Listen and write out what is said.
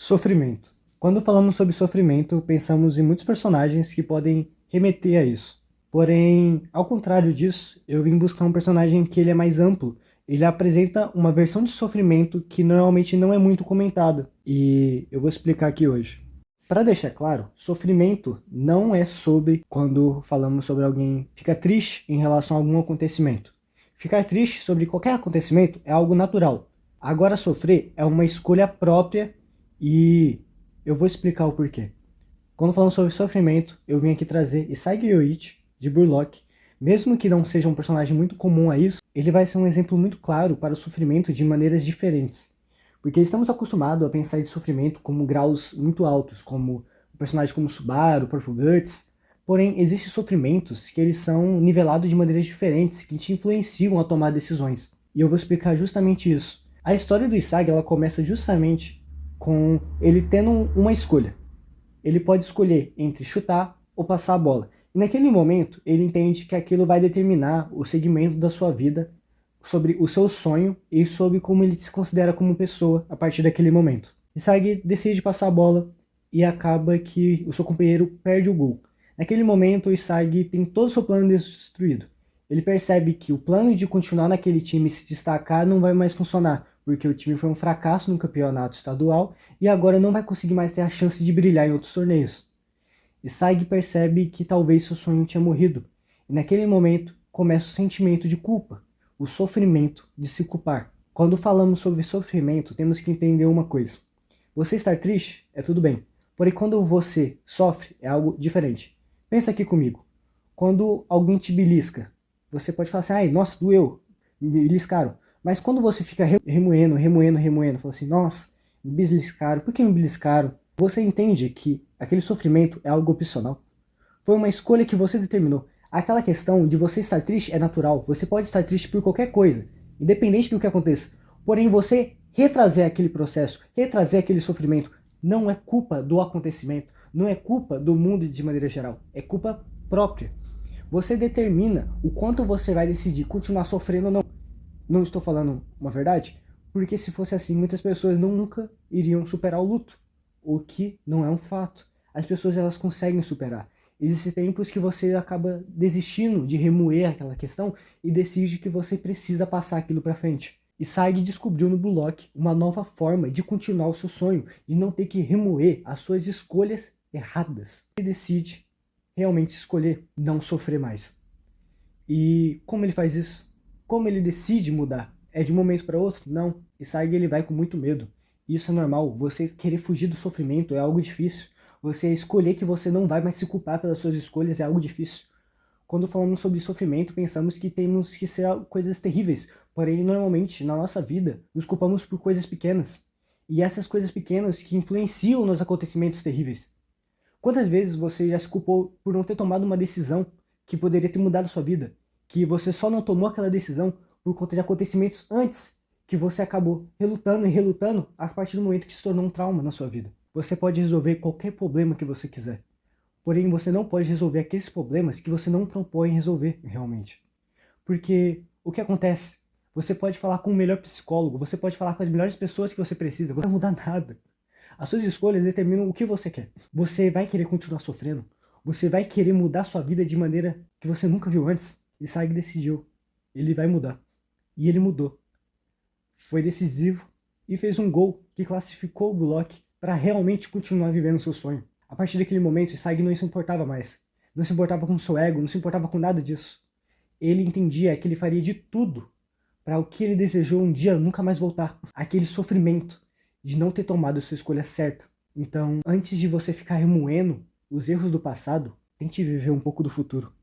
Sofrimento. Quando falamos sobre sofrimento, pensamos em muitos personagens que podem remeter a isso. Porém, ao contrário disso, eu vim buscar um personagem que ele é mais amplo. Ele apresenta uma versão de sofrimento que normalmente não é muito comentada. E eu vou explicar aqui hoje. Para deixar claro, sofrimento não é sobre quando falamos sobre alguém ficar triste em relação a algum acontecimento. Ficar triste sobre qualquer acontecimento é algo natural. Agora, sofrer é uma escolha própria e eu vou explicar o porquê. Quando falamos sobre sofrimento, eu vim aqui trazer Isagi Yoichi, de Burlock. Mesmo que não seja um personagem muito comum a isso, ele vai ser um exemplo muito claro para o sofrimento de maneiras diferentes. Porque estamos acostumados a pensar em sofrimento como graus muito altos, como um personagem como Subaru, o próprio Guts. Porém, existem sofrimentos que eles são nivelados de maneiras diferentes, que te influenciam a tomar decisões. E eu vou explicar justamente isso. A história do Isagi ela começa justamente com ele tendo uma escolha. Ele pode escolher entre chutar ou passar a bola. E naquele momento, ele entende que aquilo vai determinar o segmento da sua vida, sobre o seu sonho e sobre como ele se considera como pessoa a partir daquele momento. Isagi decide passar a bola e acaba que o seu companheiro perde o gol. Naquele momento, o Isagi tem todo o seu plano destruído. Ele percebe que o plano de continuar naquele time e se destacar não vai mais funcionar, porque o time foi um fracasso no campeonato estadual e agora não vai conseguir mais ter a chance de brilhar em outros torneios. Isagi percebe que talvez seu sonho tinha morrido, e naquele momento começa o sentimento de culpa, o sofrimento de se culpar. Quando falamos sobre sofrimento, temos que entender uma coisa. Você estar triste é tudo bem, porém quando você sofre é algo diferente. Pensa aqui comigo. Quando alguém te belisca, você pode falar assim, ai, nossa, doeu, me beliscaram. Mas quando você fica remoendo, fala assim, nossa, me beliscaram, por que me beliscaram? Você entende que aquele sofrimento é algo opcional. Foi uma escolha que você determinou. Aquela questão de você estar triste é natural. Você pode estar triste por qualquer coisa, independente do que aconteça. Porém, você retrazer aquele processo, retrazer aquele sofrimento, não é culpa do acontecimento, não é culpa do mundo de maneira geral, é culpa própria. Você determina o quanto você vai decidir continuar sofrendo ou não. Não estou falando uma verdade? Porque se fosse assim, muitas pessoas nunca iriam superar o luto, o que não é um fato. As pessoas elas conseguem superar. Existem tempos que você acaba desistindo de remoer aquela questão e decide que você precisa passar aquilo para frente. E Sage descobriu no Bullock uma nova forma de continuar o seu sonho, de não ter que remoer as suas escolhas erradas. Ele decide realmente escolher não sofrer mais. E como ele faz isso? Como ele decide mudar? É de um momento para outro? Não. E Sage ele vai com muito medo. Isso é normal. Você querer fugir do sofrimento é algo difícil. Você escolher que você não vai mais se culpar pelas suas escolhas é algo difícil. Quando falamos sobre sofrimento, pensamos que temos que ser coisas terríveis. Porém, normalmente, na nossa vida, nos culpamos por coisas pequenas. E essas coisas pequenas que influenciam nos acontecimentos terríveis. Quantas vezes você já se culpou por não ter tomado uma decisão que poderia ter mudado a sua vida? Que você só não tomou aquela decisão por conta de acontecimentos antes que você acabou relutando e relutando a partir do momento que se tornou um trauma na sua vida. Você pode resolver qualquer problema que você quiser. Porém, você não pode resolver aqueles problemas que você não propõe resolver realmente. Porque o que acontece? Você pode falar com o melhor psicólogo, você pode falar com as melhores pessoas que você precisa, não vai mudar nada. As suas escolhas determinam o que você quer. Você vai querer continuar sofrendo? Você vai querer mudar sua vida de maneira que você nunca viu antes? E Sage decidiu. Ele vai mudar. E ele mudou. Foi decisivo e fez um gol que classificou o Bullock para realmente continuar vivendo seu sonho. A partir daquele momento, Sage não se importava mais. Não se importava com seu ego, não se importava com nada disso. Ele entendia que ele faria de tudo para o que ele desejou um dia nunca mais voltar. Aquele sofrimento de não ter tomado a sua escolha certa. Então, antes de você ficar remoendo os erros do passado, tente viver um pouco do futuro.